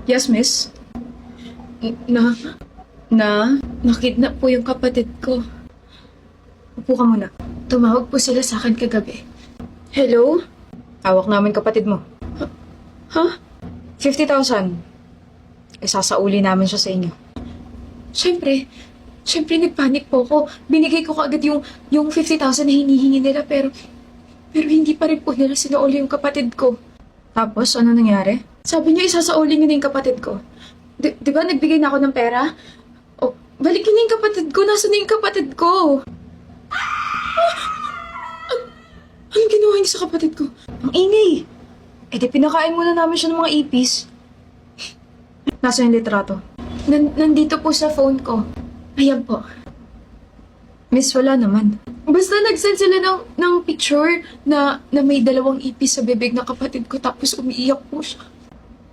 Yes, miss? Na, nakidnap po yung kapatid ko. Upo ka muna. Tumawag po sila sa akin kagabi. Hello? Hawak namin kapatid mo. Ha? 50,000. Isasauli namin siya sa inyo. Siyempre nagpanik po ako. Binigay ko kaagad yung 50,000 na hinihingi nila pero hindi pa rin po nila sinauli yung kapatid ko. Tapos, ano nangyari? Sabi niya isasauli niya na yung kapatid ko. Di ba nagbigay na ako ng pera? O, balikin na yung kapatid ko. Nasaan na yung kapatid ko? Anong ginawa niya sa kapatid ko? Ang ingay! Eh di pinakain muna namin siya ng mga ipis. Nasaan yung litrato? Nandito po sa phone ko. Ayan po. Miss, wala naman. Basta nag-send sila ng picture na may dalawang ipis sa bibig na kapatid ko tapos umiiyak po siya.